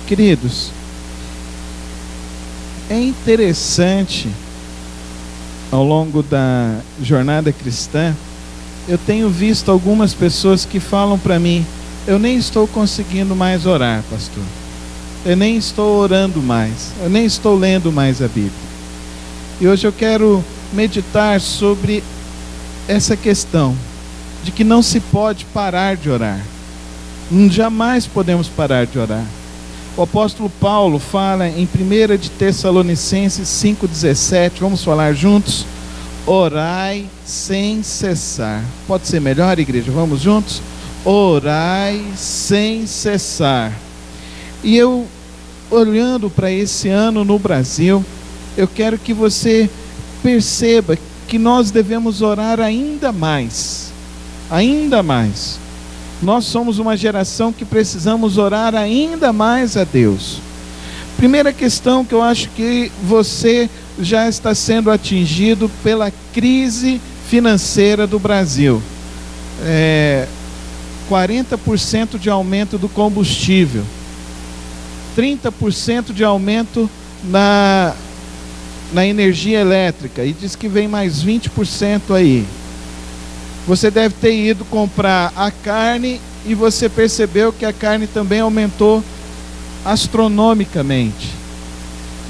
Queridos, é interessante, ao longo da jornada cristã, eu tenho visto algumas pessoas que falam para mim: eu nem estou conseguindo mais orar, pastor. Eu nem estou orando mais. Eu nem estou lendo mais a Bíblia. E hoje eu quero meditar sobre essa questão de que não se pode parar de orar. Jamais podemos parar de orar. O apóstolo Paulo fala em 1 de Tessalonicenses 5,17, vamos falar juntos? Orai sem cessar. Pode ser melhor, igreja? Vamos juntos? Orai sem cessar. E eu, olhando para esse ano no Brasil, eu quero que você perceba que nós devemos orar ainda mais. Ainda mais. Nós somos uma geração que precisamos orar ainda mais a Deus. Primeira questão que eu acho que você já está sendo atingido pela crise financeira do Brasil. 40% de aumento do combustível. 30% de aumento na energia elétrica. E diz que vem mais 20% aí. Você deve ter ido comprar a carne e você percebeu que a carne também aumentou astronomicamente.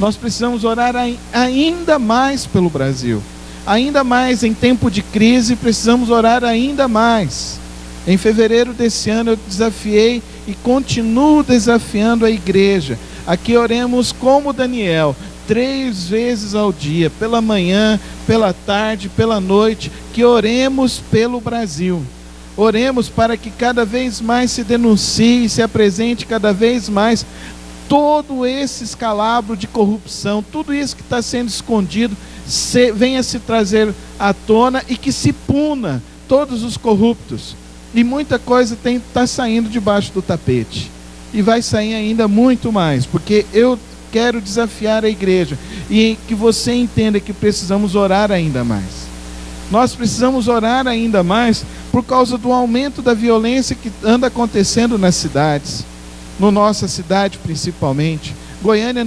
Nós precisamos orar ainda mais pelo Brasil. Ainda mais em tempo de crise, precisamos orar ainda mais. Em fevereiro desse ano eu desafiei e continuo desafiando a igreja. Aqui oremos como Daniel, 3 vezes ao dia, pela manhã, pela tarde, pela noite, que oremos pelo Brasil. Oremos para que cada vez mais se denuncie, se apresente cada vez mais todo esse escalabro de corrupção, tudo isso que está sendo escondido, venha se trazer à tona e que se puna todos os corruptos. E muita coisa está saindo debaixo do tapete. E vai sair ainda muito mais, porque eu quero desafiar a igreja e que você entenda que precisamos orar ainda mais. Nós precisamos orar ainda mais por causa do aumento da violência que anda acontecendo nas cidades, na nossa cidade principalmente. Goiânia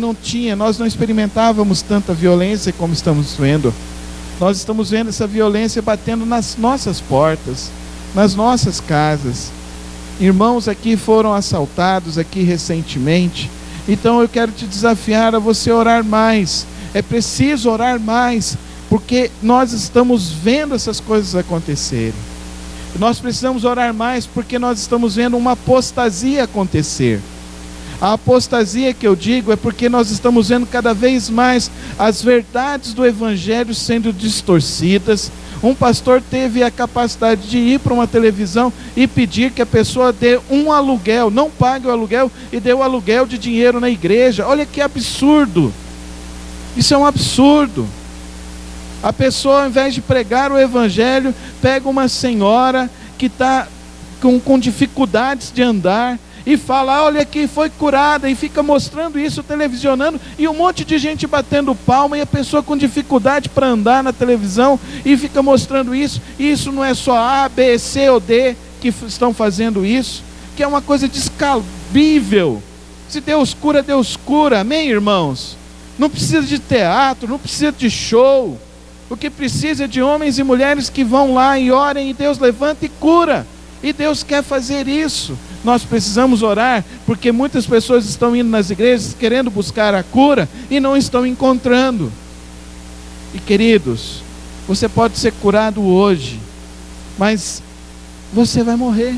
nós não experimentávamos tanta violência como estamos vendo. Nós estamos vendo essa violência batendo nas nossas portas, nas nossas casas. Irmãos aqui foram assaltados aqui recentemente. Então eu quero te desafiar a você orar mais. É preciso orar mais, porque nós estamos vendo essas coisas acontecerem. Nós precisamos orar mais porque nós estamos vendo uma apostasia acontecer. A apostasia que eu digo é porque nós estamos vendo cada vez mais as verdades do Evangelho sendo distorcidas. Um pastor teve a capacidade de ir para uma televisão e pedir que a pessoa dê um aluguel, não pague o aluguel e dê o aluguel de dinheiro na igreja. Olha que absurdo! Isso é um absurdo. A pessoa, ao invés de pregar o Evangelho, pega uma senhora que está com dificuldades de andar e fala: olha aqui, foi curada, e fica mostrando isso, televisionando, e um monte de gente batendo palma, e a pessoa com dificuldade para andar na televisão, e fica mostrando isso. E isso não é só A, B, C ou D que estão fazendo isso, que é uma coisa descabível. Se Deus cura, amém, irmãos? Não precisa de teatro, não precisa de show. O que precisa é de homens e mulheres que vão lá e orem, e Deus levanta e cura. E Deus quer fazer isso. Nós precisamos orar, porque muitas pessoas estão indo nas igrejas querendo buscar a cura e não estão encontrando. E queridos, você pode ser curado hoje, mas você vai morrer.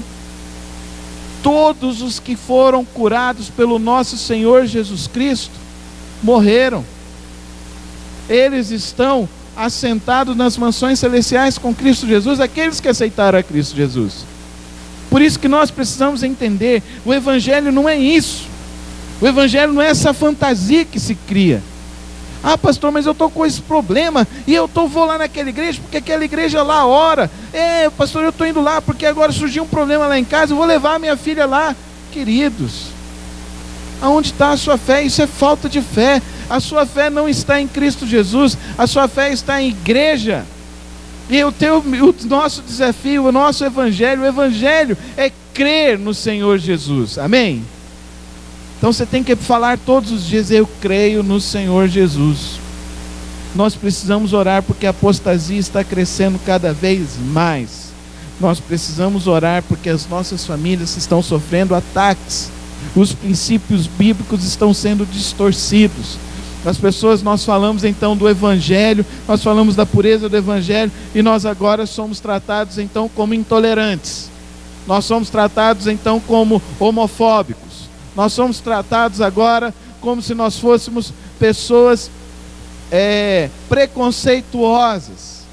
Todos os que foram curados pelo nosso Senhor Jesus Cristo morreram. Eles estão assentados nas mansões celestiais com Cristo Jesus, aqueles que aceitaram a Cristo Jesus. Por isso que nós precisamos entender, o Evangelho não é isso. O Evangelho não é essa fantasia que se cria. Ah, pastor, mas eu estou com esse problema, e vou lá naquela igreja, porque aquela igreja lá ora. Pastor, eu estou indo lá, porque agora surgiu um problema lá em casa, eu vou levar a minha filha lá. Queridos, aonde está a sua fé? Isso é falta de fé. A sua fé não está em Cristo Jesus, a sua fé está em igreja. E o nosso desafio, o nosso evangelho, o evangelho é crer no Senhor Jesus. Amém? Então você tem que falar todos os dias: eu creio no Senhor Jesus. Nós precisamos orar porque a apostasia está crescendo cada vez mais. Nós precisamos orar porque as nossas famílias estão sofrendo ataques. Os princípios bíblicos estão sendo distorcidos. As pessoas, nós falamos então do evangelho, nós falamos da pureza do evangelho, e nós agora somos tratados então como intolerantes. Nós somos tratados então como homofóbicos. Nós somos tratados agora como se nós fôssemos pessoas preconceituosas.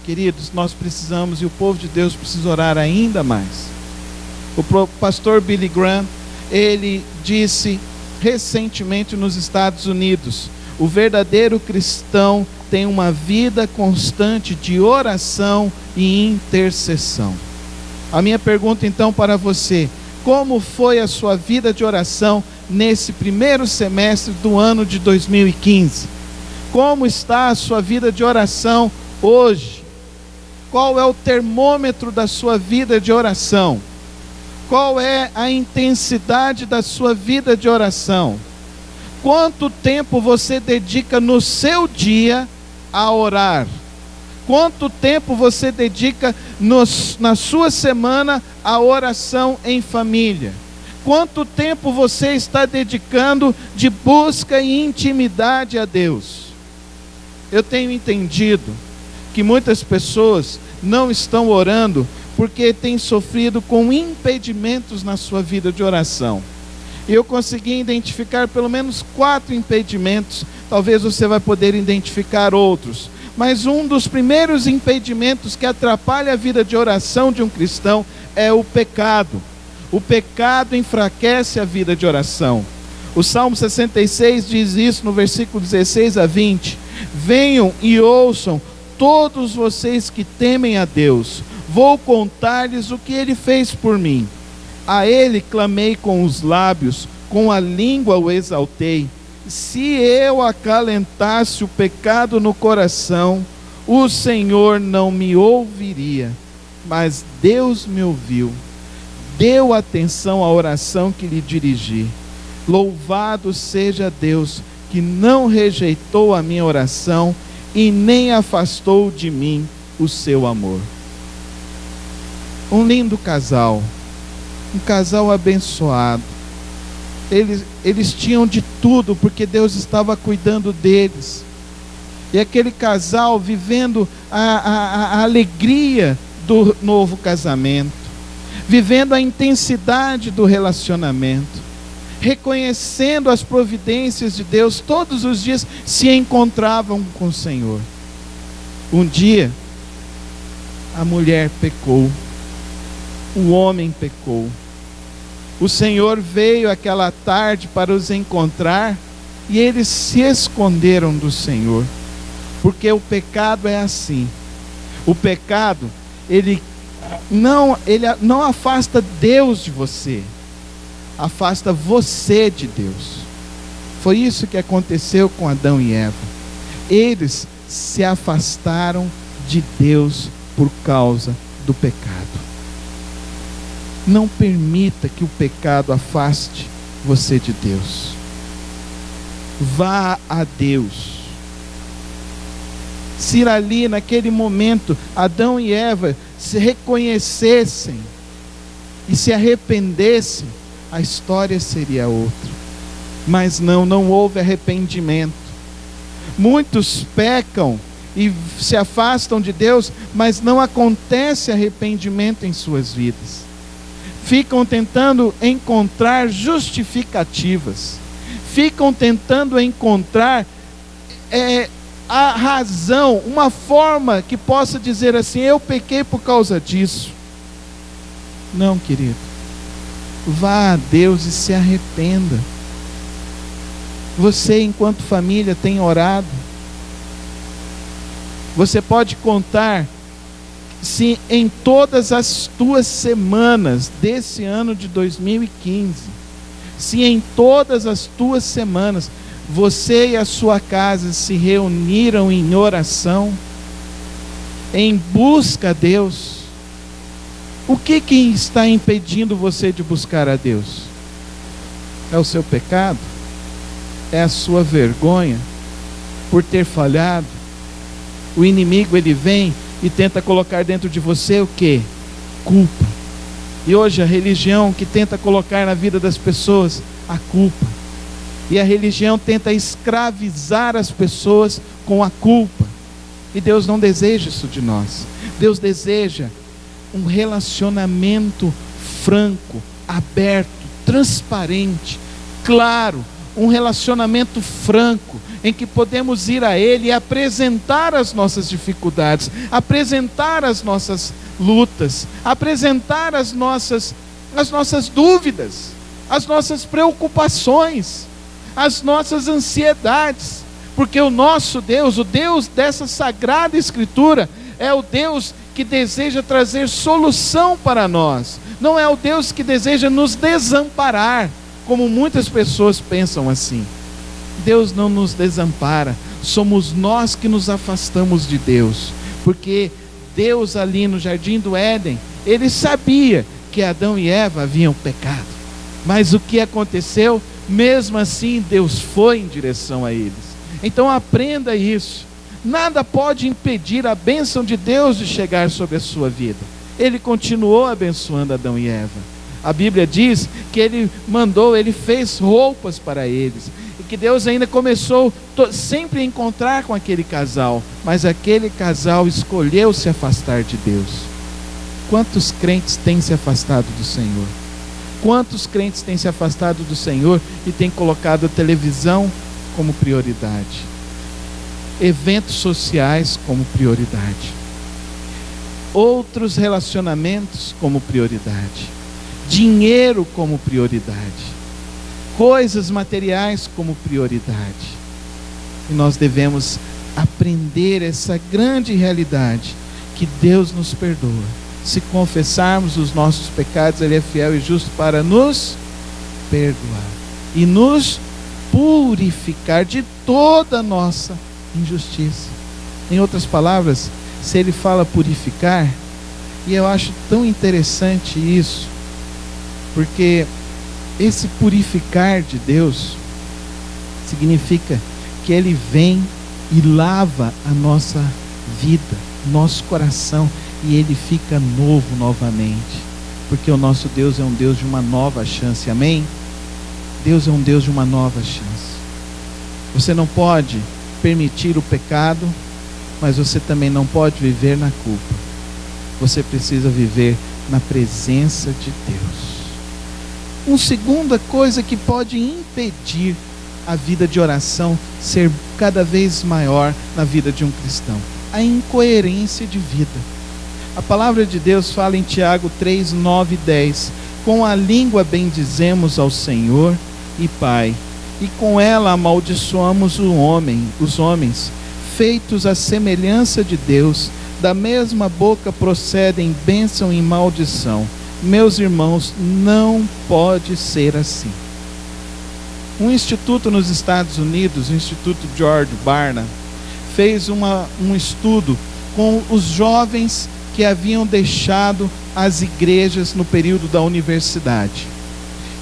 Queridos, nós precisamos, e o povo de Deus precisa orar ainda mais. O pastor Billy Graham, ele disse recentemente nos Estados Unidos: o verdadeiro cristão tem uma vida constante de oração e intercessão. A minha pergunta então para você: como foi a sua vida de oração nesse primeiro semestre do ano de 2015? Como está a sua vida de oração hoje? Qual é o termômetro da sua vida de oração? Qual é a intensidade da sua vida de oração? Quanto tempo você dedica no seu dia a orar? Quanto tempo você dedica na sua semana a oração em família? Quanto tempo você está dedicando de busca e intimidade a Deus? Eu tenho entendido que muitas pessoas não estão orando porque têm sofrido com impedimentos na sua vida de oração. E eu consegui identificar pelo menos 4 impedimentos. Talvez você vai poder identificar outros. Mas um dos primeiros impedimentos que atrapalha a vida de oração de um cristão é o pecado. O pecado enfraquece a vida de oração. O Salmo 66 diz isso no versículo 16 a 20. Venham e ouçam todos vocês que temem a Deus. Vou contar-lhes o que Ele fez por mim. A Ele clamei com os lábios, com a língua o exaltei. Se eu acalentasse o pecado no coração, o Senhor não me ouviria. Mas Deus me ouviu, deu atenção à oração que lhe dirigi. Louvado seja Deus, que não rejeitou a minha oração e nem afastou de mim o seu amor. Um lindo casal, um casal abençoado. Eles tinham de tudo, porque Deus estava cuidando deles. E aquele casal vivendo a alegria do novo casamento, vivendo a intensidade do relacionamento, reconhecendo as providências de Deus, todos os dias se encontravam com o Senhor. Um dia, a mulher pecou, o homem pecou. O Senhor veio aquela tarde para os encontrar e eles se esconderam do Senhor, porque o pecado é assim. O pecado, ele não afasta Deus de você, afasta você de Deus. Foi isso que aconteceu com Adão e Eva. Eles se afastaram de Deus por causa do pecado. Não permita que o pecado afaste você de Deus. Vá a Deus. Se ali naquele momento Adão e Eva se reconhecessem e se arrependessem, a história seria outra. Mas não houve arrependimento. Muitos pecam e se afastam de Deus, mas não acontece arrependimento em suas vidas. Ficam tentando encontrar justificativas, ficam tentando encontrar a razão, uma forma que possa dizer assim: eu pequei por causa disso. Não, querido, vá a Deus e se arrependa. Você, enquanto família, tem orado. Você pode contar se em todas as tuas semanas desse ano de 2015, se em todas as tuas semanas você e a sua casa se reuniram em oração, em busca a Deus. O que está impedindo você de buscar a Deus? É o seu pecado? É a sua vergonha por ter falhado? O inimigo, ele vem e tenta colocar dentro de você o quê? Culpa. E hoje a religião que tenta colocar na vida das pessoas a culpa. E a religião tenta escravizar as pessoas com a culpa. E Deus não deseja isso de nós. Deus deseja um relacionamento franco, aberto, transparente, claro, um relacionamento franco, em que podemos ir a Ele e apresentar as nossas dificuldades, apresentar as nossas lutas, apresentar as nossas dúvidas, as nossas preocupações, as nossas ansiedades, porque o nosso Deus, o Deus dessa sagrada Escritura, é o Deus que deseja trazer solução para nós, não é o Deus que deseja nos desamparar, como muitas pessoas pensam assim. Deus não nos desampara, somos nós que nos afastamos de Deus, porque Deus ali no jardim do Éden, Ele sabia que Adão e Eva haviam pecado, mas o que aconteceu? Mesmo assim Deus foi em direção a eles. Então aprenda isso, nada pode impedir a bênção de Deus de chegar sobre a sua vida. Ele continuou abençoando Adão e Eva. A Bíblia diz que Ele fez roupas para eles, e que Deus ainda começou sempre a encontrar com aquele casal, mas aquele casal escolheu se afastar de Deus. Quantos crentes têm se afastado do Senhor? Quantos crentes têm se afastado do Senhor e têm colocado a televisão como prioridade, eventos sociais como prioridade, outros relacionamentos como prioridade, dinheiro como prioridade, coisas materiais como prioridade? E nós devemos aprender essa grande realidade, que Deus nos perdoa. Se confessarmos os nossos pecados, Ele é fiel e justo para nos perdoar e nos purificar de toda a nossa injustiça. Em outras palavras, se Ele fala purificar, e eu acho tão interessante isso, porque esse purificar de Deus significa que Ele vem e lava a nossa vida, nosso coração, e ele fica novo novamente, porque o nosso Deus é um Deus de uma nova chance, amém? Deus é um Deus de uma nova chance. Você não pode permitir o pecado, mas você também não pode viver na culpa. Você precisa viver na presença de Deus. Uma segunda coisa que pode impedir a vida de oração ser cada vez maior na vida de um cristão: a incoerência de vida. A palavra de Deus fala em Tiago 3, 9 e 10: com a língua bendizemos ao Senhor e Pai, e com ela amaldiçoamos os homens, feitos à semelhança de Deus. Da mesma boca procedem bênção e maldição. Meus irmãos, não pode ser assim. Um instituto nos Estados Unidos, o Instituto George Barna, fez um estudo com os jovens que haviam deixado as igrejas no período da universidade.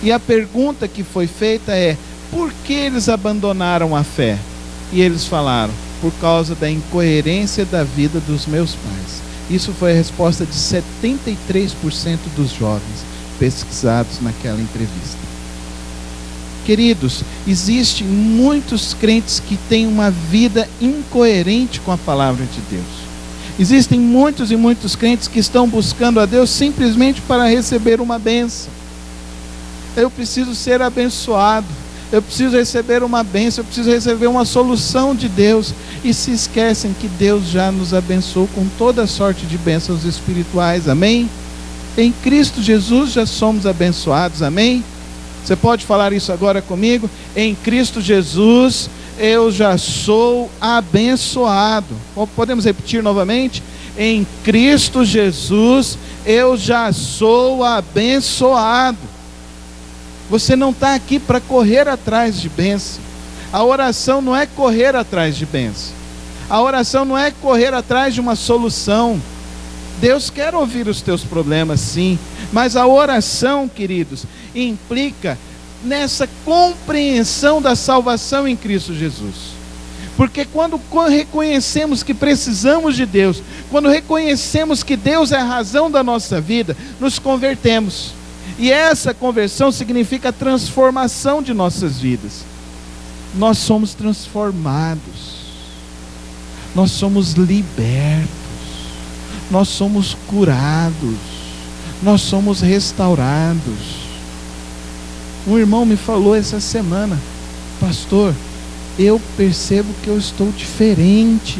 E a pergunta que foi feita é: por que eles abandonaram a fé? E eles falaram: por causa da incoerência da vida dos meus pais. Isso foi a resposta de 73% dos jovens pesquisados naquela entrevista. Queridos, existem muitos crentes que têm uma vida incoerente com a palavra de Deus. Existem muitos e muitos crentes que estão buscando a Deus simplesmente para receber uma bênção. Eu preciso ser abençoado, eu preciso receber uma bênção, eu preciso receber uma solução de Deus, e se esquecem que Deus já nos abençoou com toda sorte de bênçãos espirituais, amém? Em Cristo Jesus já somos abençoados, amém? Você pode falar isso agora comigo? Em Cristo Jesus eu já sou abençoado. Podemos repetir novamente? Em Cristo Jesus eu já sou abençoado. Você não está aqui para correr atrás de bênção. A oração não é correr atrás de bênção. A oração não é correr atrás de uma solução. Deus quer ouvir os teus problemas, sim, mas a oração, queridos, implica nessa compreensão da salvação em Cristo Jesus. Porque quando reconhecemos que precisamos de Deus, quando reconhecemos que Deus é a razão da nossa vida, nos convertemos. E essa conversão significa a transformação de nossas vidas. Nós somos transformados, nós somos libertos, nós somos curados, nós somos restaurados. Um irmão me falou essa semana: pastor, eu percebo que eu estou diferente,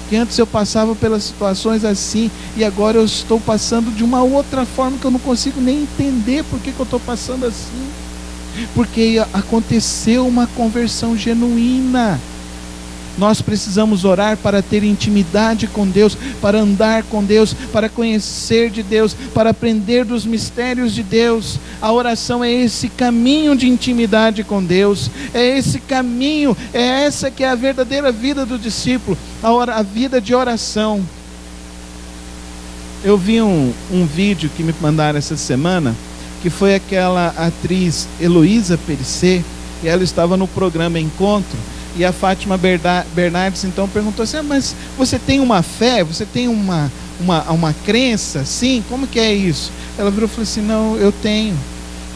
que antes eu passava pelas situações assim, e agora eu estou passando de uma outra forma que eu não consigo nem entender por que eu estou passando assim, porque aconteceu uma conversão genuína. Nós precisamos orar para ter intimidade com Deus, para andar com Deus, para conhecer de Deus, para aprender dos mistérios de Deus. A oração é esse caminho de intimidade com Deus, é esse caminho, é essa que é a verdadeira vida do discípulo, a vida de oração. Eu vi um vídeo que me mandaram essa semana, que foi aquela atriz Heloísa Perissé, e ela estava no programa Encontro. E a Fátima Bernardes então perguntou assim: mas você tem uma fé? Você tem uma crença? Sim, como que é isso? Ela virou e falou assim: não, eu tenho.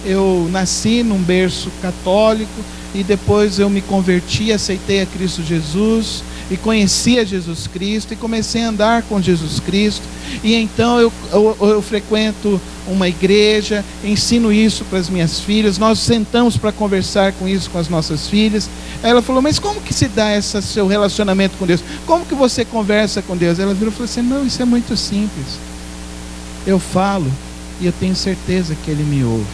Eu nasci num berço católico e depois eu me converti, aceitei a Cristo Jesus e conheci a Jesus Cristo e comecei a andar com Jesus Cristo. E então eu frequento uma igreja, ensino isso para as minhas filhas, nós sentamos para conversar com isso com as nossas filhas. Aí ela falou: mas como que se dá esse seu relacionamento com Deus? Como que você conversa com Deus? Ela virou e falou assim: não, isso é muito simples. Eu falo e eu tenho certeza que Ele me ouve.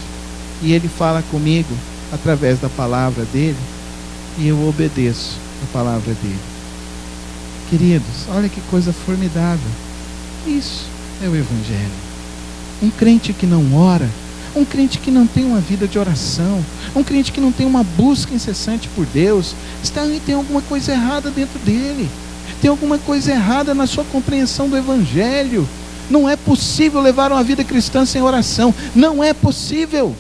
E Ele fala comigo através da palavra dEle e eu obedeço a palavra dEle. Queridos, olha que coisa formidável. Isso é o Evangelho. Um crente que não ora, um crente que não tem uma vida de oração, um crente que não tem uma busca incessante por Deus, tem alguma coisa errada dentro dele, tem alguma coisa errada na sua compreensão do Evangelho. Não é possível levar uma vida cristã sem oração, não é possível,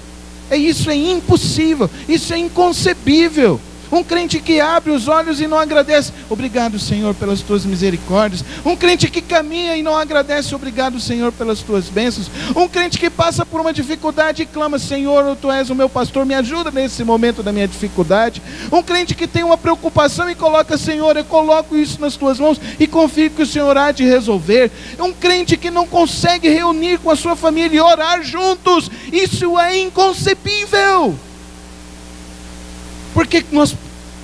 isso é impossível, isso é inconcebível. Um crente que abre os olhos e não agradece: obrigado, Senhor, pelas tuas misericórdias. Um crente que caminha e não agradece: obrigado, Senhor, pelas tuas bênçãos. Um crente que passa por uma dificuldade e clama: Senhor, tu és o meu pastor, me ajuda nesse momento da minha dificuldade. Um crente que tem uma preocupação e coloca: Senhor, eu coloco isso nas tuas mãos e confio que o Senhor há de resolver. Um crente que não consegue reunir com a sua família e orar juntos, isso é inconcebível. Porque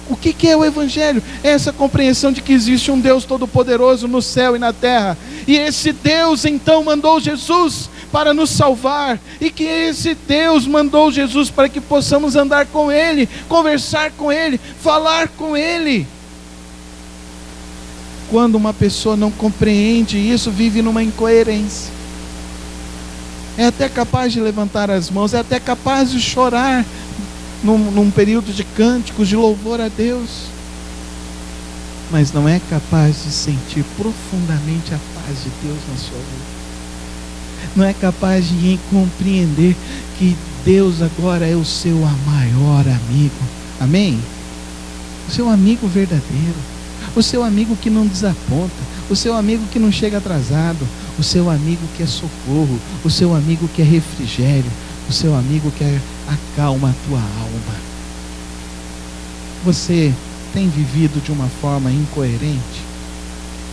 o que é o Evangelho? É essa compreensão de que existe um Deus todo-poderoso no céu e na terra, e esse Deus então mandou Jesus para nos salvar, e que esse Deus mandou Jesus para que possamos andar com Ele, conversar com Ele, falar com Ele. Quando uma pessoa não compreende isso, vive numa incoerência, é até capaz de levantar as mãos, é até capaz de chorar num período de cânticos, de louvor a Deus, mas não é capaz de sentir profundamente a paz de Deus na sua vida, não é capaz de compreender que Deus agora é o seu maior amigo. Amém? O seu amigo verdadeiro, o seu amigo que não desaponta, o seu amigo que não chega atrasado, o seu amigo que é socorro, o seu amigo que é refrigério, o seu amigo que acalma a tua alma. Você tem vivido de uma forma incoerente?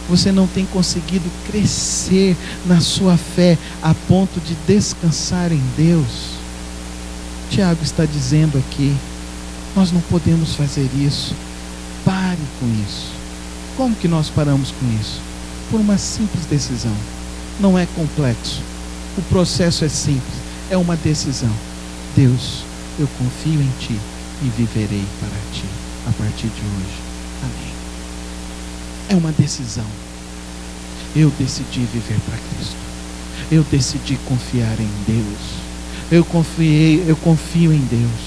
Você não tem conseguido crescer na sua fé a ponto de descansar em Deus? Tiago está dizendo aqui: nós não podemos fazer isso. Pare com isso. Como que nós paramos com isso? Por uma simples decisão. Não é complexo. O processo é simples. É uma decisão. Deus, eu confio em Ti e viverei para Ti a partir de hoje. Amém. É uma decisão. Eu decidi viver para Cristo. Eu decidi confiar em Deus. Eu confio em Deus.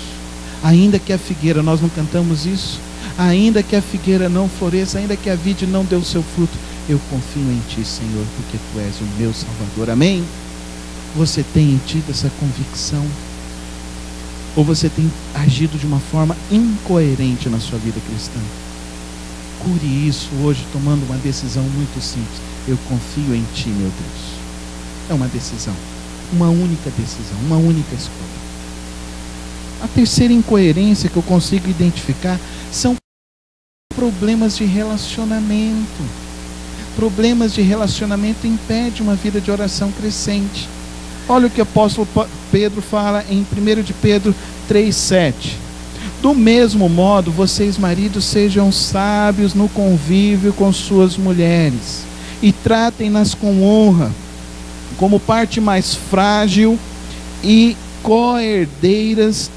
Ainda que a figueira, nós não cantamos isso? Ainda que a figueira não floresça, ainda que a vide não dê o seu fruto, eu confio em Ti, Senhor, porque Tu és o meu Salvador. Amém? Você tem tido essa convicção? Ou você tem agido de uma forma incoerente na sua vida cristã? Cure isso hoje, tomando uma decisão muito simples. Eu confio em Ti, meu Deus. É uma decisão, uma única decisão, uma única escolha. A terceira incoerência que eu consigo identificar são problemas de relacionamento. Problemas de relacionamento impedem uma vida de oração crescente. Olha o que o apóstolo Pedro fala em 1 de Pedro 3,7. Do mesmo modo, vocês maridos sejam sábios no convívio com suas mulheres e tratem-nas com honra, como parte mais frágil e co-herdeiras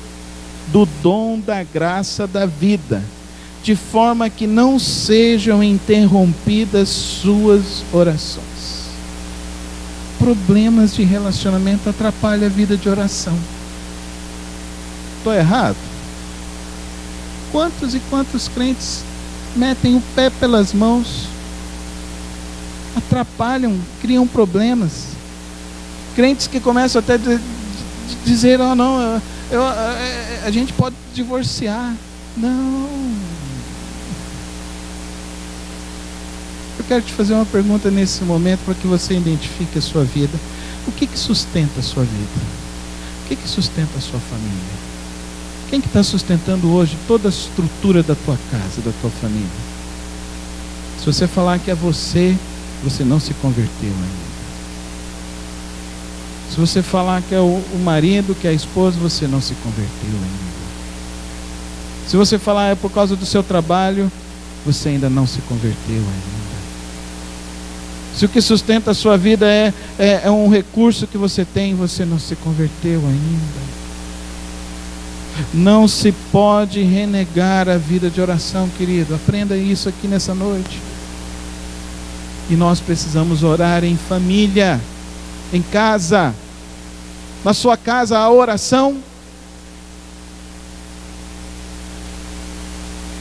do dom da graça da vida, de forma que não sejam interrompidas suas orações. Problemas de relacionamento atrapalham a vida de oração. Estou errado? Quantos e quantos crentes metem o pé pelas mãos, atrapalham, criam problemas? Crentes que começam até a dizer, oh, não, a gente pode divorciar. Não. Eu quero te fazer uma pergunta nesse momento para que você identifique a sua vida. O que sustenta a sua vida? O que sustenta a sua família? Quem que está sustentando hoje toda a estrutura da tua casa, da tua família? Se você falar que é você, você não se converteu ainda. Se você falar que é o marido, que é a esposa, você não se converteu ainda. Se você falar é por causa do seu trabalho, você ainda não se converteu ainda. Se o que sustenta a sua vida é um recurso que você tem, você não se converteu ainda. Não se pode renegar a vida de oração, querido. Aprenda isso aqui nessa noite. E nós precisamos orar em família, em casa. Na sua casa há oração?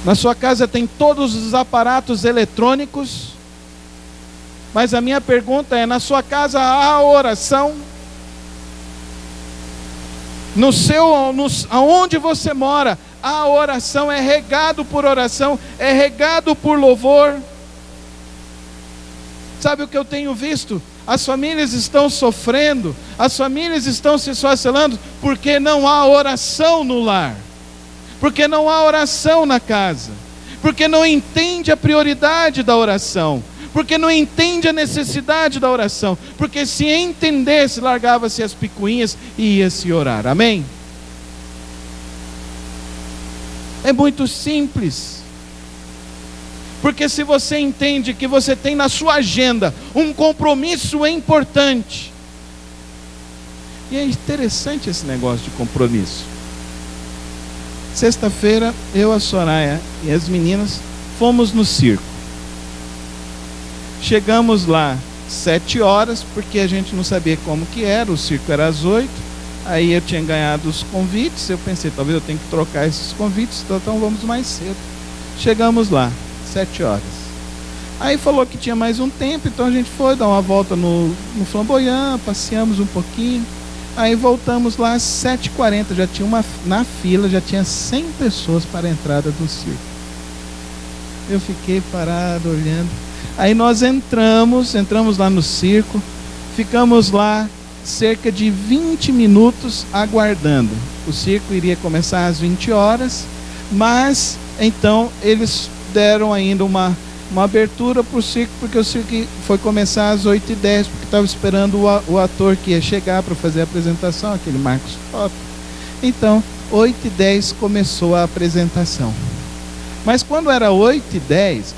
Na sua casa tem todos os aparatos eletrônicos? Mas a minha pergunta é, na sua casa há oração? Aonde você mora, a oração é regado por oração, é regado por louvor. Sabe o que eu tenho visto? As famílias estão sofrendo, as famílias estão se esfacelando, porque não há oração no lar, porque não há oração na casa, porque não entende a prioridade da oração, porque não entende a necessidade da oração, porque se entendesse, largava-se as picuinhas e ia-se orar. Amém? É muito simples. Porque se você entende que você tem na sua agenda um compromisso importante, e é interessante esse negócio de compromisso. Sexta-feira, eu, a Soraya e as meninas fomos no circo. Chegamos lá 7 horas, porque a gente não sabia como que era, o circo era às 8. Aí eu tinha ganhado os convites, eu pensei, talvez eu tenha que trocar esses convites, então vamos mais cedo. Chegamos lá, 7 horas. Aí falou que tinha mais um tempo, então a gente foi dar uma volta no Flamboyant, passeamos um pouquinho. Aí voltamos lá às 7h40, já tinha na fila, já tinha 100 pessoas para a entrada do circo. Eu fiquei parado, olhando. Aí nós entramos lá no circo, ficamos lá cerca de 20 minutos aguardando. O circo iria começar às 20 horas, mas então eles deram ainda uma abertura para o circo, porque o circo foi começar às 8h10, porque estava esperando o ator que ia chegar para fazer a apresentação, aquele Marcos Top. Então, 8h10 começou a apresentação. Mas quando era 8h10,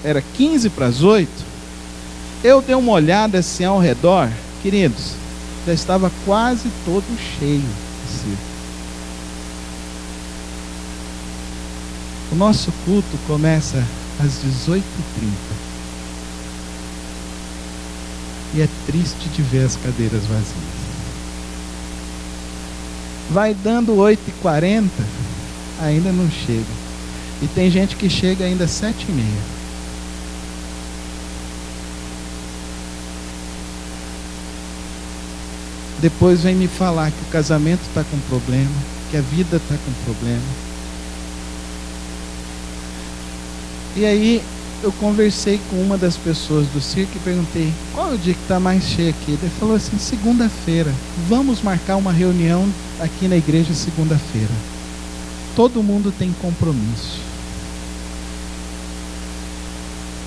era 15 para as 8, eu dei uma olhada assim ao redor, queridos, já estava quase todo cheio o circo. O nosso culto começa às 18h30. E é triste de ver as cadeiras vazias. Vai dando 8h40, ainda não chega. E tem gente que chega ainda às 7h30. Depois vem me falar que o casamento está com problema, que a vida está com problema. E aí eu conversei com uma das pessoas do circo e perguntei: qual é o dia que está mais cheio aqui? Ele falou assim: segunda-feira. Vamos marcar uma reunião aqui na igreja segunda-feira. Todo mundo tem compromisso.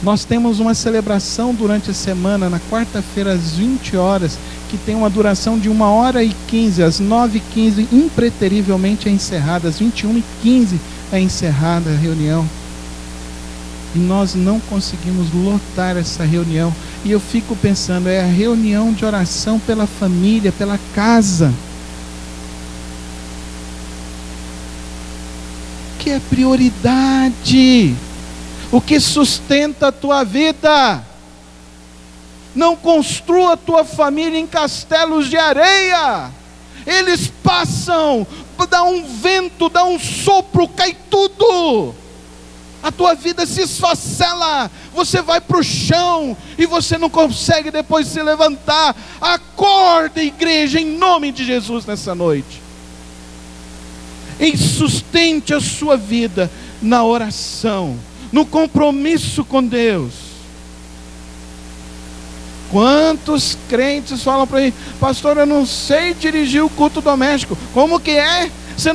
Nós temos uma celebração durante a semana, na quarta-feira às 20 horas, que tem uma duração de 1h15, às 9h15, impreterivelmente é encerrada, às 21h15 é encerrada a reunião. E nós não conseguimos lotar essa reunião. E eu fico pensando, é a reunião de oração pela família, pela casa, que é prioridade. O que sustenta a tua vida. Não construa a tua família em castelos de areia. Eles passam, dá um vento, dá um sopro, cai tudo. A tua vida se esfacela, você vai para o chão e você não consegue depois se levantar. Acorda, igreja, em nome de Jesus nessa noite. E sustente a sua vida na oração, no compromisso com Deus. Quantos crentes falam para mim: pastor, eu não sei dirigir o culto doméstico. Como que é? Você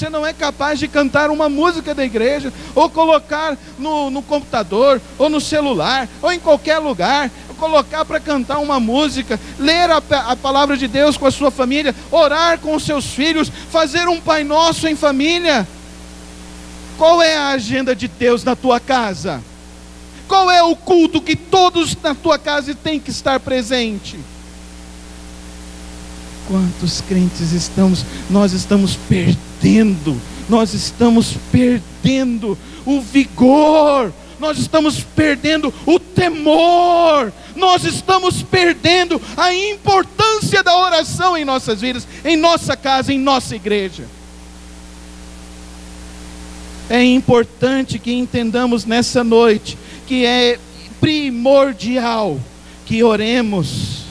não é capaz de cantar uma música da igreja, ou colocar no computador, ou no celular, ou em qualquer lugar, colocar para cantar uma música, ler a palavra de Deus com a sua família, orar com os seus filhos, fazer um Pai Nosso em família. Qual é a agenda de Deus na tua casa? Qual é o culto que todos na tua casa têm que estar presente? Quantos crentes nós estamos perdendo o vigor, nós estamos perdendo o temor, nós estamos perdendo a importância da oração em nossas vidas, em nossa casa, em nossa igreja. É importante que entendamos nessa noite que é primordial que oremos,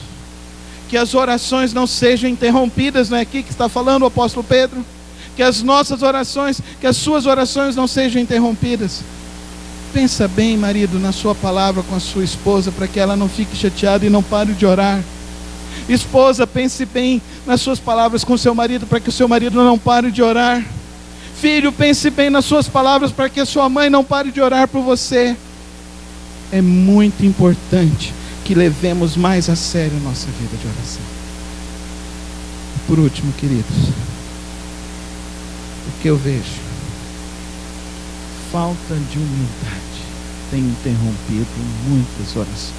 que as orações não sejam interrompidas. Não é aqui que está falando o apóstolo Pedro? Que as nossas orações, que as suas orações não sejam interrompidas. Pensa bem, marido, na sua palavra com a sua esposa, para que ela não fique chateada e não pare de orar. Esposa, pense bem nas suas palavras com o seu marido, para que o seu marido não pare de orar. Filho, pense bem nas suas palavras, para que a sua mãe não pare de orar por você. É muito importante que levemos mais a sério a nossa vida de oração. E por último, queridos, o que eu vejo? Falta de humildade tem interrompido muitas orações.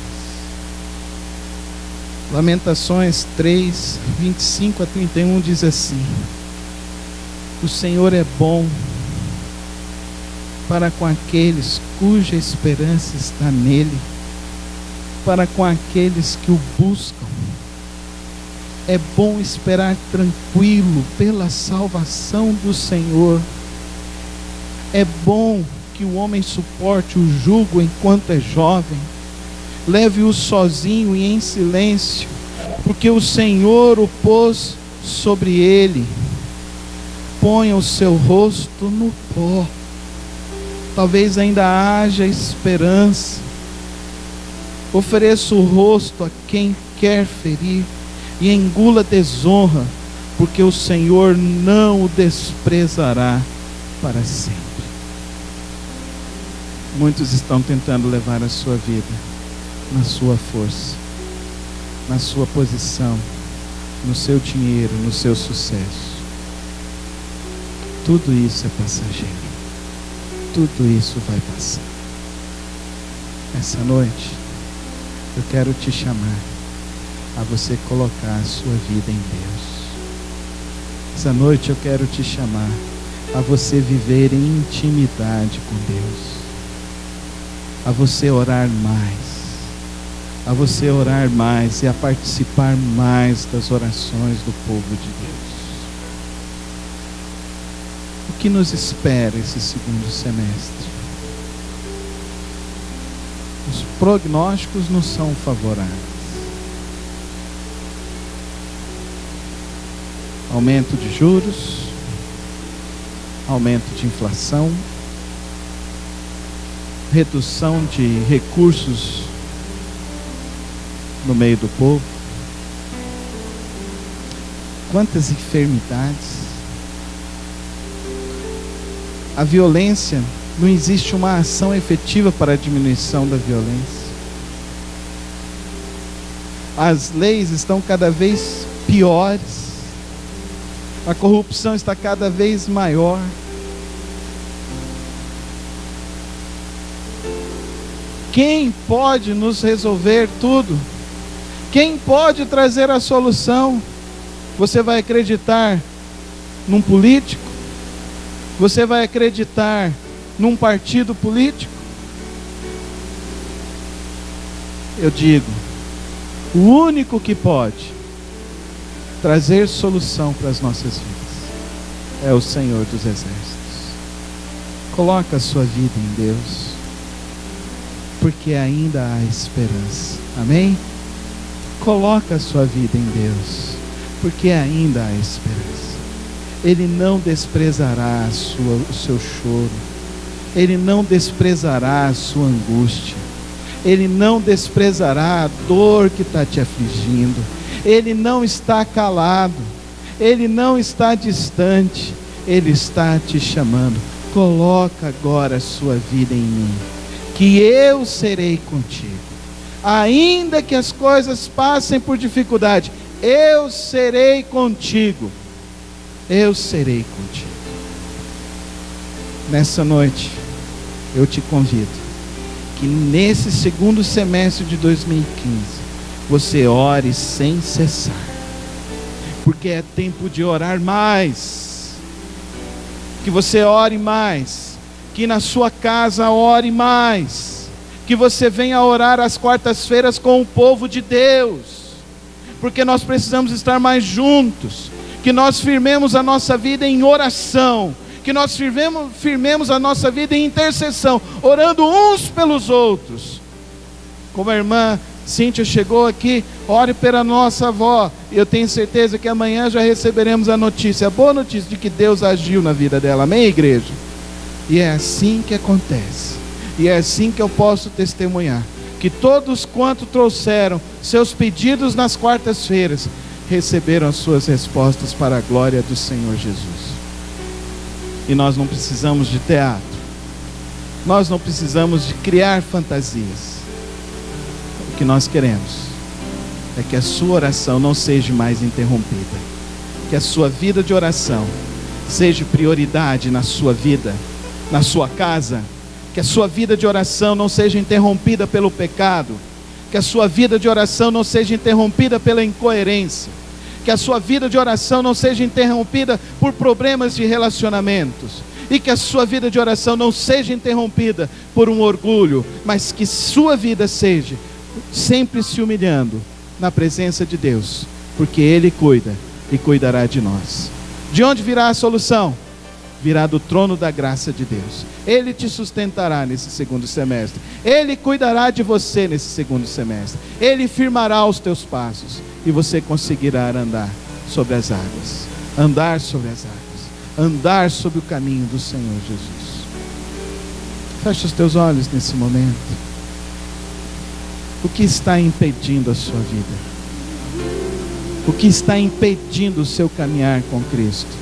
Lamentações 3, 25 a 31 diz assim: o Senhor é bom para com aqueles cuja esperança está nele, para com aqueles que o buscam. É bom esperar tranquilo pela salvação do Senhor. É bom que o homem suporte o jugo enquanto é jovem, leve-o sozinho e em silêncio, porque o Senhor o pôs sobre ele. Ponha o seu rosto no pó. Talvez ainda haja esperança. Ofereça o rosto a quem quer ferir e engula desonra, porque o Senhor não o desprezará para sempre. Muitos estão tentando levar a sua vida na sua força, na sua posição, no seu dinheiro, no seu sucesso. Tudo isso é passageiro. Tudo isso vai passar. Essa noite eu quero te chamar a você colocar a sua vida em Deus. Essa noite eu quero te chamar a você viver em intimidade com Deus, a você orar mais e a participar mais das orações do povo de Deus. O que nos espera esse segundo semestre? Os prognósticos não são favoráveis. Aumento de juros, aumento de inflação, redução de recursos no meio do povo. Quantas enfermidades. A violência, não existe uma ação efetiva para a diminuição da violência. As leis estão cada vez piores. A corrupção está cada vez maior. Quem pode nos resolver tudo? Quem pode trazer a solução? Você vai acreditar num político? Você vai acreditar num partido político? Eu digo, o único que pode trazer solução para as nossas vidas é o Senhor dos Exércitos. Coloca a sua vida em Deus, porque ainda há esperança. Amém? Coloca a sua vida em Deus, porque ainda há esperança. Ele não desprezará o seu choro. Ele não desprezará a sua angústia. Ele não desprezará a dor que está te afligindo. Ele não está calado. Ele não está distante. Ele está te chamando. Coloca agora a sua vida em mim, que eu serei contigo. Ainda que as coisas passem por dificuldade, eu serei contigo. Eu serei contigo. Nessa noite, eu te convido que nesse segundo semestre de 2015, você ore sem cessar, porque é tempo de orar mais. Que você ore mais, que na sua casa ore mais, que você venha orar às quartas-feiras com o povo de Deus, porque nós precisamos estar mais juntos. Que nós firmemos a nossa vida em oração, que nós firmemos a nossa vida em intercessão, orando uns pelos outros. Como a irmã Cíntia chegou aqui, ore pela nossa avó, e eu tenho certeza que amanhã já receberemos a notícia, a boa notícia de que Deus agiu na vida dela. Amém, igreja? E é assim que acontece, e é assim que eu posso testemunhar, que todos quanto trouxeram seus pedidos nas quartas-feiras, receberam as suas respostas para a glória do Senhor Jesus. E nós não precisamos de teatro, nós não precisamos de criar fantasias. O que nós queremos é que a sua oração não seja mais interrompida, que a sua vida de oração seja prioridade na sua vida, na sua casa, que a sua vida de oração não seja interrompida pelo pecado, que a sua vida de oração não seja interrompida pela incoerência, que a sua vida de oração não seja interrompida por problemas de relacionamentos, e que a sua vida de oração não seja interrompida por um orgulho, mas que sua vida seja sempre se humilhando na presença de Deus, porque Ele cuida e cuidará de nós. De onde virá a solução? Virá do trono da graça de Deus. Ele te sustentará nesse segundo semestre. Ele cuidará de você nesse segundo semestre. Ele firmará os teus passos e você conseguirá andar sobre as águas. Andar sobre as águas. Andar sobre o caminho do Senhor Jesus. Feche os teus olhos nesse momento. O que está impedindo a sua vida? O que está impedindo o seu caminhar com Cristo?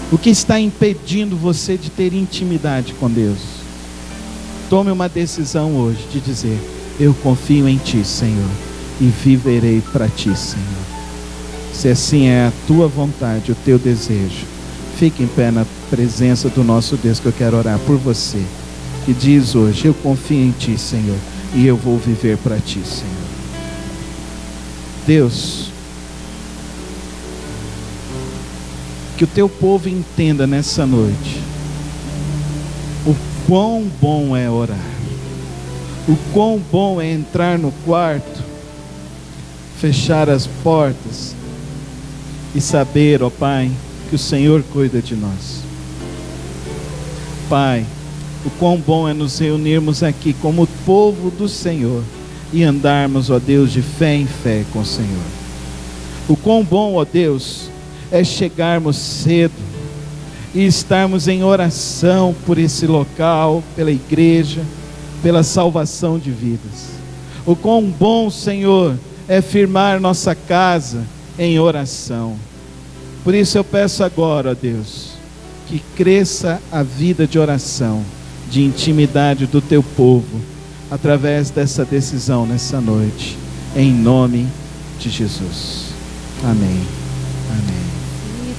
O que está impedindo você de ter intimidade com Deus? Tome uma decisão hoje de dizer: eu confio em Ti, Senhor, e viverei para Ti, Senhor. Se assim é a Tua vontade, o Teu desejo, fique em pé na presença do nosso Deus, que eu quero orar por você, que diz hoje: eu confio em Ti, Senhor, e eu vou viver para Ti, Senhor. Deus, que o Teu povo entenda nessa noite o quão bom é orar, o quão bom é entrar no quarto, fechar as portas e saber, ó Pai, que o Senhor cuida de nós. Pai, o quão bom é nos reunirmos aqui como povo do Senhor e andarmos, ó Deus, de fé em fé com o Senhor. O quão bom, ó Deus, é chegarmos cedo e estarmos em oração por esse local, pela igreja, pela salvação de vidas. O quão bom, Senhor, é firmar nossa casa em oração. Por isso eu peço agora, ó Deus, que cresça a vida de oração, de intimidade do teu povo, através dessa decisão nessa noite, em nome de Jesus. Amém. Amém.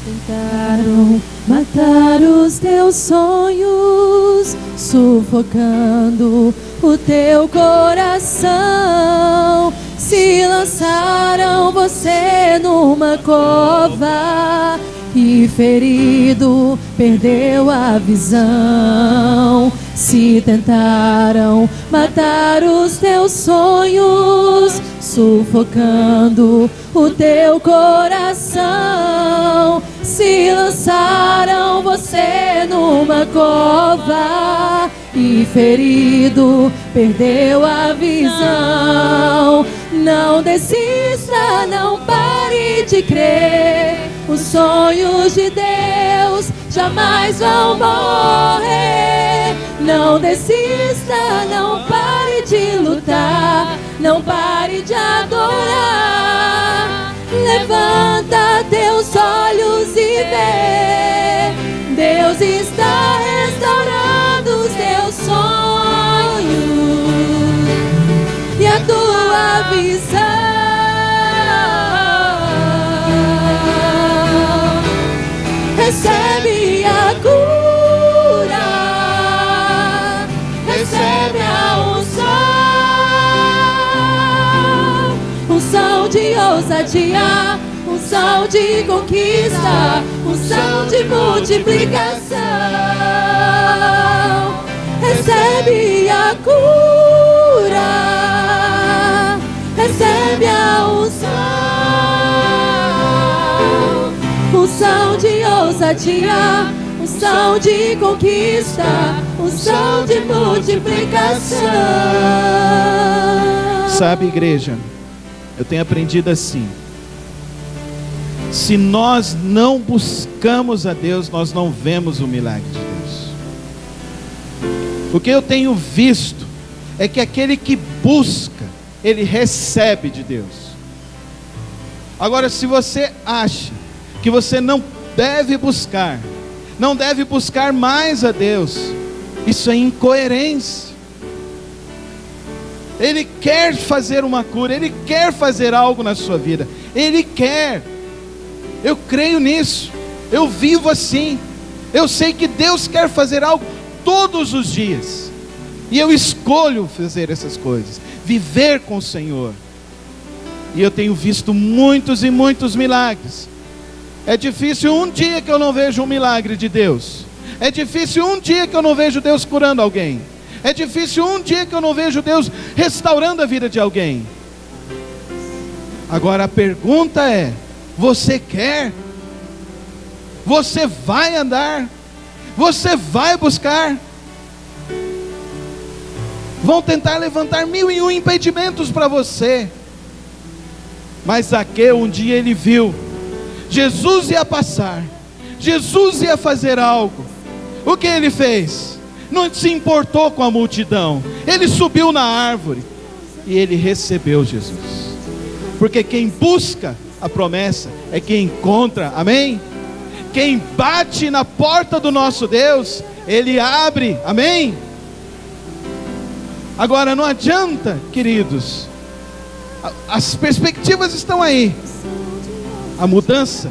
Tentaram matar os teus sonhos, sufocando o teu coração. Se lançaram você numa cova e ferido perdeu a visão. Se tentaram matar os teus sonhos, sufocando o teu coração. Se lançaram você numa cova e ferido perdeu a visão. Não desista, não pare de crer. Os sonhos de Deus jamais vão morrer. Não desista, não pare de lutar, não pare de adorar. Levanta teus olhos e vê, Deus está restaurando os teus sonhos e a tua visão. Recebe a cura, recebe a unção, unção de ousadia, unção de conquista, unção de multiplicação. Recebe a cura, recebe a unção, unção de ousadia, unção de conquista, unção de multiplicação. Sabe, igreja, eu tenho aprendido assim: se nós não buscamos a Deus, nós não vemos o milagre de Deus. O que eu tenho visto é que aquele que busca, ele recebe de Deus. Agora, se você acha que você não deve buscar mais a Deus, isso é incoerência. Ele quer fazer uma cura, Ele quer fazer algo na sua vida, Ele quer. Eu creio nisso, eu vivo assim. Eu sei que Deus quer fazer algo todos os dias, e eu escolho fazer essas coisas, viver com o Senhor. E eu tenho visto muitos e muitos milagres. É difícil um dia que eu não vejo um milagre de Deus. É difícil um dia que eu não vejo Deus curando alguém. É difícil um dia que eu não vejo Deus restaurando a vida de alguém. Agora a pergunta é: você quer? Você vai andar? Você vai buscar? Vão tentar levantar 1001 impedimentos para você. Mas Zaqueu, um dia ele viu Jesus ia passar, Jesus ia fazer algo. O que ele fez? Não se importou com a multidão. Ele subiu na árvore e ele recebeu Jesus. Porque quem busca a promessa é quem encontra, amém? Quem bate na porta do nosso Deus, Ele abre, amém? Agora não adianta, queridos, as perspectivas estão aí. A mudança,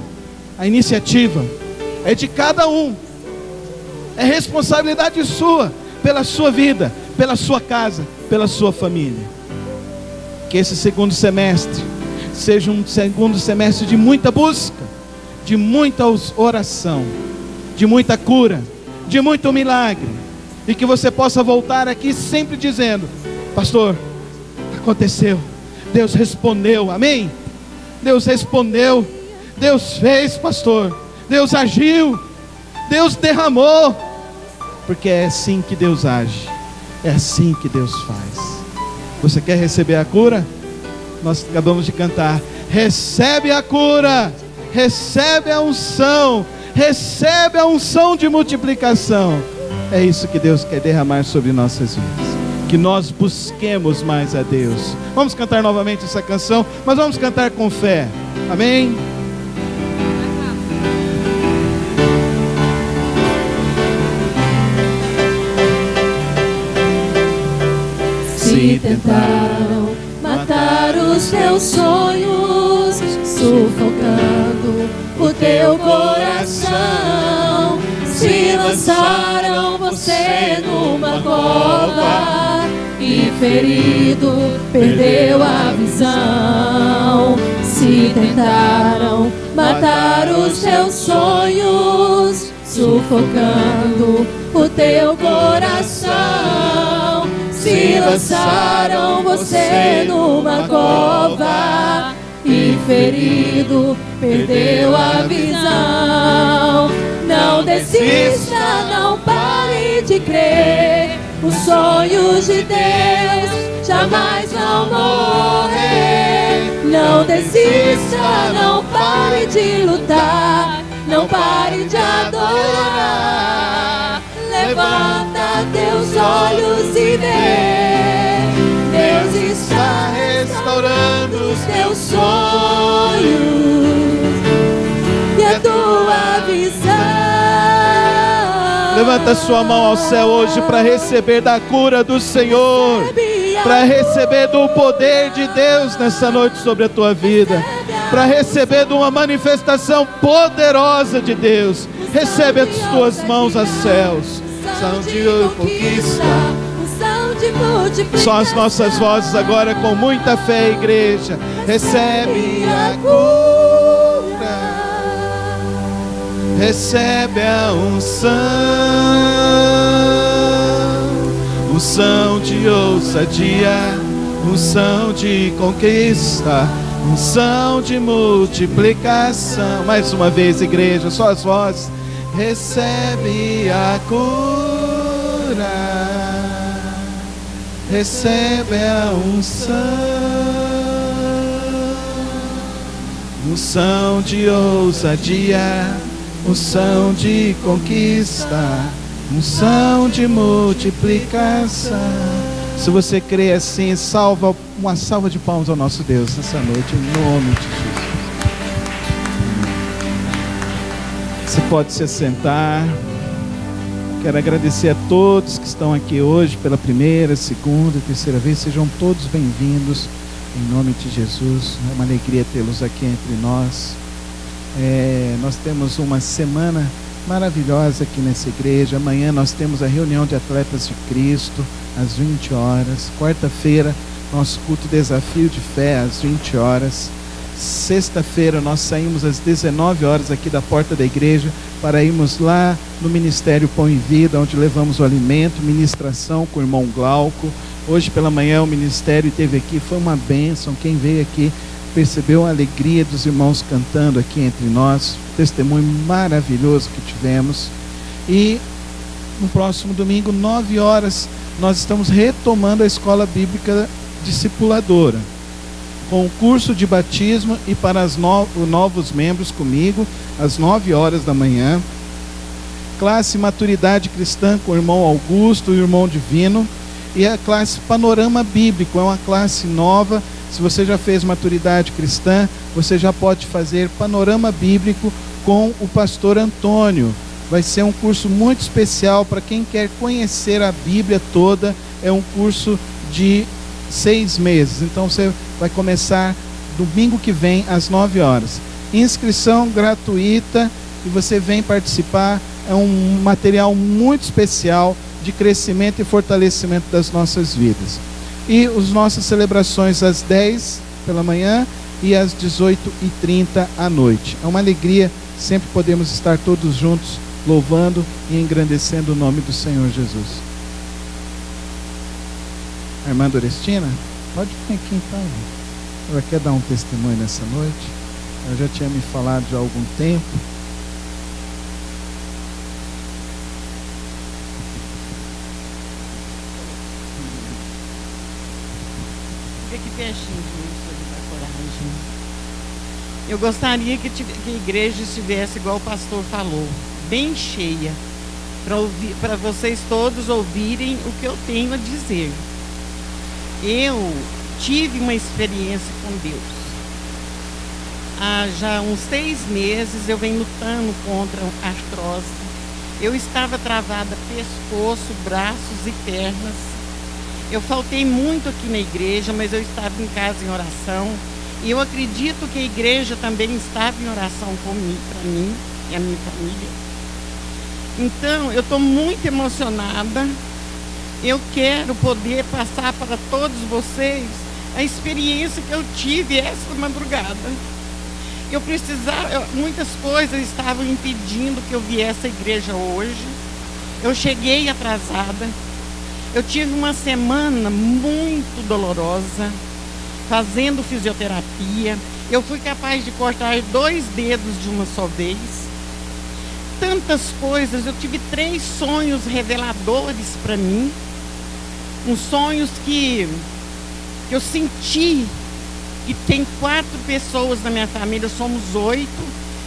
a iniciativa é de cada um. É responsabilidade sua, pela sua vida, pela sua casa, pela sua família. Que esse segundo semestre seja um segundo semestre de muita busca, de muita oração, de muita cura, de muito milagre. E que você possa voltar aqui sempre dizendo: pastor, aconteceu, Deus respondeu, amém? Deus respondeu, Deus fez, pastor, Deus agiu, Deus derramou, porque é assim que Deus age, é assim que Deus faz. Você quer receber a cura? Nós acabamos de cantar: recebe a cura, recebe a unção, recebe a unção de multiplicação. É isso que Deus quer derramar sobre nossas vidas, que nós busquemos mais a Deus. Vamos cantar novamente essa canção, mas vamos cantar com fé, amém? Se tentaram matar os teus sonhos, sufocando o teu coração, se lançaram você numa cova e ferido perdeu a visão. Se tentaram matar os teus sonhos, sufocando o teu coração, se lançaram você numa cova e ferido perdeu a visão. Não desista, não pare de crer, os sonhos de Deus jamais vão morrer. Não desista, não pare de lutar, não pare de adorar. Levanta teus olhos e vê, Deus está restaurando os teus sonhos e a tua visão. Levanta sua mão ao céu hoje para receber da cura do Senhor, para receber do poder de Deus nessa noite sobre a tua vida, para receber de uma manifestação poderosa de Deus. Recebe as tuas mãos aos céus. Unção de conquista. Só as nossas vozes agora com muita fé, igreja. Recebe a cura, recebe a unção, unção de ousadia, unção de conquista, unção de multiplicação. Mais uma vez, igreja, só as vozes. Recebe a cura, recebe a unção, unção de ousadia, unção de conquista, unção de multiplicação. Se você crê assim, uma salva de palmas ao nosso Deus nessa noite, em nome de Jesus. Você pode se assentar. Quero agradecer a todos que estão aqui hoje pela primeira, segunda, terceira vez. Sejam todos bem-vindos em nome de Jesus. É uma alegria tê-los aqui entre nós. Nós temos uma semana maravilhosa aqui nessa igreja. Amanhã nós temos a reunião de atletas de Cristo às 20 horas. Quarta-feira, nosso culto Desafio de Fé às 20 horas. Sexta-feira nós saímos às 19 horas aqui da porta da igreja para irmos lá no Ministério Pão e Vida, onde levamos o alimento, ministração com o irmão Glauco. Hoje pela manhã o ministério esteve aqui, foi uma bênção. Quem veio aqui percebeu a alegria dos irmãos cantando aqui entre nós, testemunho maravilhoso que tivemos. E no próximo domingo, 9 horas, nós estamos retomando a escola bíblica discipuladora, com o curso de batismo e para os novos membros comigo, às 9 horas da manhã. Classe Maturidade Cristã com o irmão Augusto e o irmão Divino. E a classe Panorama Bíblico, é uma classe nova. Se você já fez Maturidade Cristã, você já pode fazer Panorama Bíblico com o pastor Antônio. Vai ser um curso muito especial para quem quer conhecer a Bíblia toda. É um curso de 6 meses. Então você vai começar domingo que vem às 9 horas. Inscrição gratuita e você vem participar. É um material muito especial de crescimento e fortalecimento das nossas vidas. E as nossas celebrações às 10 pela manhã e às 18h30 à noite. É uma alegria sempre podemos estar todos juntos louvando e engrandecendo o nome do Senhor Jesus. A irmã Dorestina, pode vir aqui então. Ela quer dar um testemunho nessa noite. Ela já tinha me falado já há algum tempo. pertinho de mim, sobre a coragem. Eu gostaria que a igreja estivesse, igual o pastor falou, bem cheia, para vocês todos ouvirem o que eu tenho a dizer. Eu tive uma experiência com Deus. Há já uns 6 meses eu venho lutando contra a artrose. Eu estava travada pescoço, braços e pernas. Eu faltei muito aqui na igreja, mas eu estava em casa em oração. E eu acredito que a igreja também estava em oração comigo, para mim e a minha família. Então, eu estou muito emocionada. Eu quero poder passar para todos vocês a experiência que eu tive essa madrugada. Eu precisava, muitas coisas estavam impedindo que eu viesse à igreja hoje. Eu cheguei atrasada. Eu tive uma semana muito dolorosa, fazendo fisioterapia. Eu fui capaz de cortar 2 dedos de uma só vez. Tantas coisas. Eu tive 3 sonhos reveladores para mim. Uns sonhos que eu senti. E tem 4 pessoas na minha família, somos 8.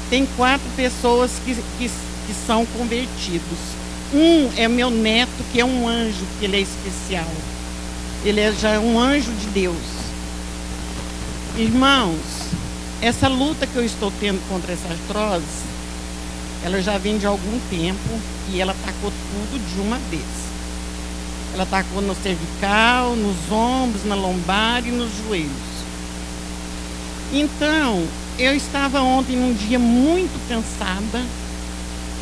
Tem 4 pessoas que são convertidos. Um é meu neto, que é um anjo, porque ele é especial. Ele já é um anjo de Deus. Irmãos, essa luta que eu estou tendo contra essa artrose, ela já vem de algum tempo e ela atacou tudo de uma vez. Ela atacou no cervical, nos ombros, na lombar e nos joelhos. Então, eu estava ontem num dia muito cansada,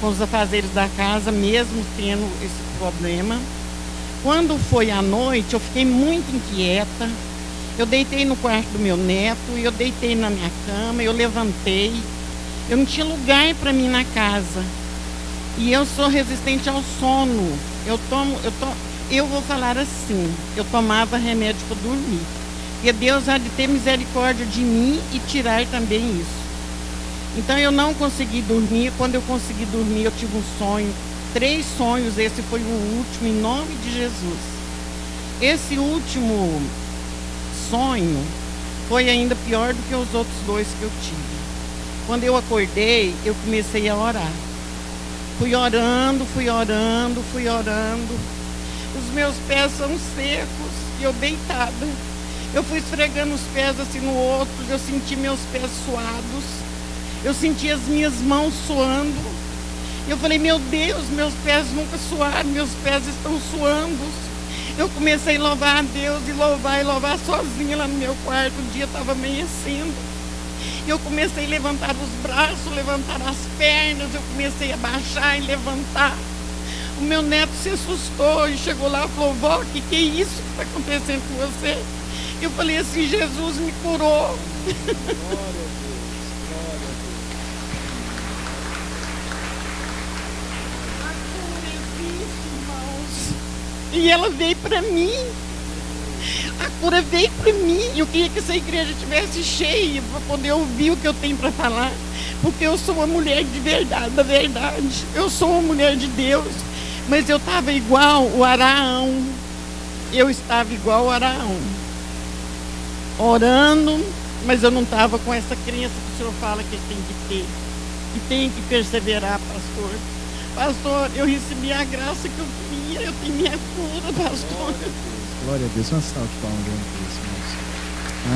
com os afazeres da casa, mesmo tendo esse problema. Quando foi à noite, eu fiquei muito inquieta. Eu deitei no quarto do meu neto, eu deitei na minha cama, eu levantei. Eu não tinha lugar para mim na casa. E eu sou resistente ao sono. Eu vou falar assim, eu tomava remédio para dormir. Porque Deus há de ter misericórdia de mim e tirar também isso. Então eu não consegui dormir. Quando eu consegui dormir, eu tive um sonho, 3 sonhos, esse foi o último, em nome de Jesus. Esse último sonho foi ainda pior do que os outros 2 que eu tive. Quando eu acordei, eu comecei a orar. Fui orando. Os meus pés são secos e eu deitada. Eu fui esfregando os pés assim no outro, eu senti meus pés suados. Eu senti as minhas mãos suando. Eu falei, meu Deus, meus pés nunca suaram, meus pés estão suando. Eu comecei a louvar a Deus e louvar sozinha lá no meu quarto. O dia estava amanhecendo. Eu comecei a levantar os braços, levantar as pernas. Eu comecei a baixar e levantar. O meu neto se assustou e chegou lá e falou, vó, que é isso que está acontecendo com você? Eu falei assim, Jesus me curou. Glória a Deus. E ela veio para mim. A cura veio para mim. Eu queria que essa igreja estivesse cheia para poder ouvir o que eu tenho para falar. Porque eu sou uma mulher de verdade, da verdade. Eu sou uma mulher de Deus. Mas eu estava igual o Araão. Eu estava igual o Araão. Orando, mas eu não estava com essa crença que o senhor fala que tem que ter. Que tem que perseverar, pastor. Pastor, eu recebi a graça que eu queria, eu tenho minha cura, pastor. Glória a Deus. Uma salva de palmas diante disso, irmãos.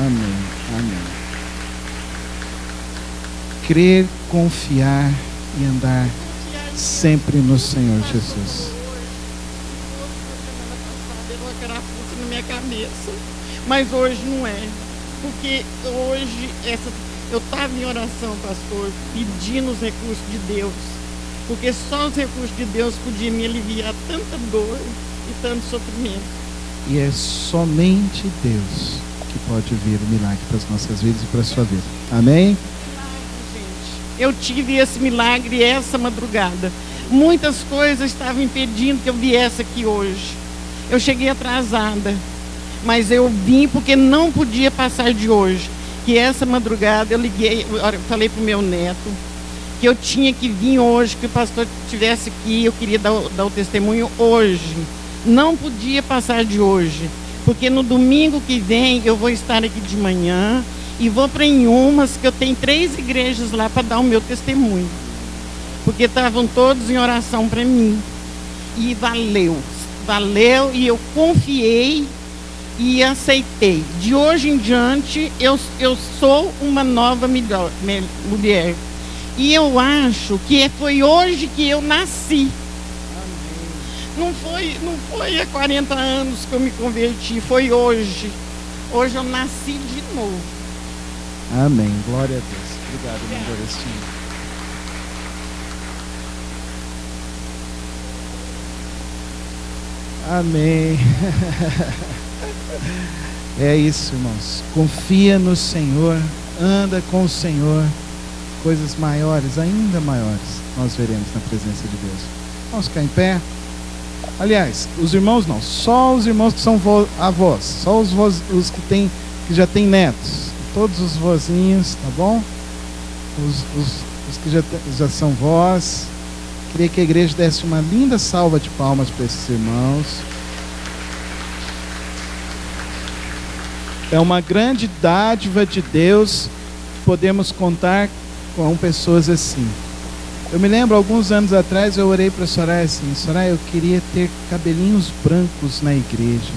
Amém, amém. Crer, confiar e andar sempre no Senhor Jesus. Eu uma carapuça na minha cabeça, mas hoje não é. Porque hoje eu estava em oração, pastor, pedindo os recursos de Deus. Porque só os recursos de Deus podiam me aliviar tanta dor e tanto sofrimento. E é somente Deus que pode vir o milagre para as nossas vidas e para a sua vida. Amém? Eu tive esse milagre essa madrugada. Muitas coisas estavam impedindo que eu viesse aqui hoje. Eu cheguei atrasada, mas eu vim porque não podia passar de hoje. Que essa madrugada eu liguei, eu falei para o meu neto que eu tinha que vir hoje, que o pastor estivesse aqui, eu queria dar o testemunho hoje. Não podia passar de hoje, porque no domingo que vem eu vou estar aqui de manhã e vou para Inhumas, que eu tenho 3 igrejas lá para dar o meu testemunho, porque estavam todos em oração para mim. E valeu, e eu confiei e aceitei. De hoje em diante eu sou uma nova mulher. E eu acho que foi hoje que eu nasci. Não foi há 40 anos que eu me converti, foi hoje. Hoje eu nasci de novo. Amém. Glória a Deus. Obrigado, irmão Agostinho. Amém. É isso, irmãos. Confia no Senhor, anda com o Senhor. Coisas maiores, ainda maiores, nós veremos na presença de Deus. Vamos ficar em pé. Aliás, os irmãos não, só os irmãos que são avós, só os que já têm netos. Todos os vozinhos, tá bom? Os que já são vós. Queria que a igreja desse uma linda salva de palmas para esses irmãos. É uma grande dádiva de Deus podemos contar com pessoas assim. Eu me lembro, alguns anos atrás, eu orei para a Soraya assim: Soraya, eu queria ter cabelinhos brancos na igreja.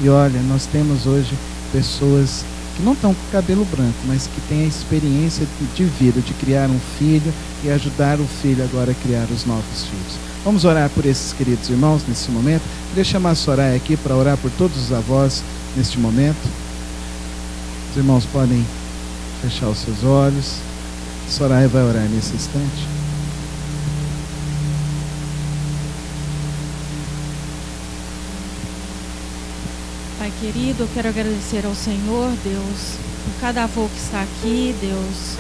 E olha, nós temos hoje pessoas que não estão com cabelo branco, mas que têm a experiência de vida, de criar um filho e ajudar o filho agora a criar os novos filhos. Vamos orar por esses queridos irmãos nesse momento. Queria chamar a Soraya aqui para orar por todos os avós neste momento. Os irmãos podem fechar os seus olhos. A Soraya vai orar nesse instante. Pai querido, eu quero agradecer ao Senhor, Deus, por cada avô que está aqui, Deus.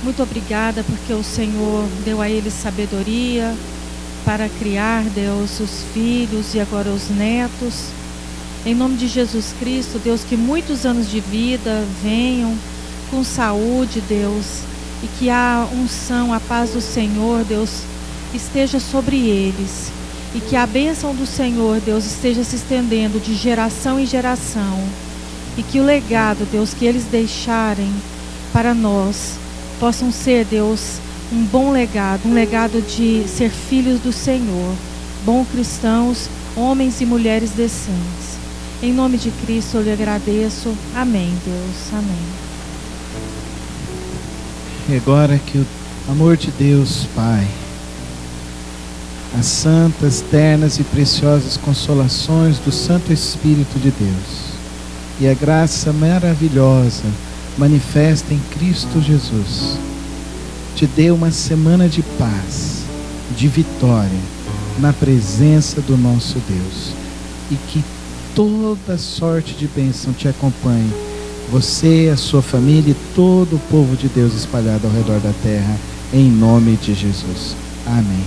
Muito obrigada porque o Senhor deu a eles sabedoria para criar, Deus, os filhos e agora os netos. Em nome de Jesus Cristo, Deus, que muitos anos de vida venham com saúde, Deus, e que a unção, a paz do Senhor, Deus, esteja sobre eles. E que a bênção do Senhor, Deus, esteja se estendendo de geração em geração. E que o legado, Deus, que eles deixarem para nós, possam ser, Deus, um bom legado. Um legado de ser filhos do Senhor. Bons cristãos, homens e mulheres decentes. Em nome de Cristo eu lhe agradeço. Amém, Deus. Amém. E agora que o amor de Deus, Pai, as santas, ternas e preciosas consolações do Santo Espírito de Deus e a graça maravilhosa manifesta em Cristo Jesus te dê uma semana de paz, de vitória na presença do nosso Deus, e que toda sorte de bênção te acompanhe, você, a sua família e todo o povo de Deus espalhado ao redor da terra, em nome de Jesus. Amém.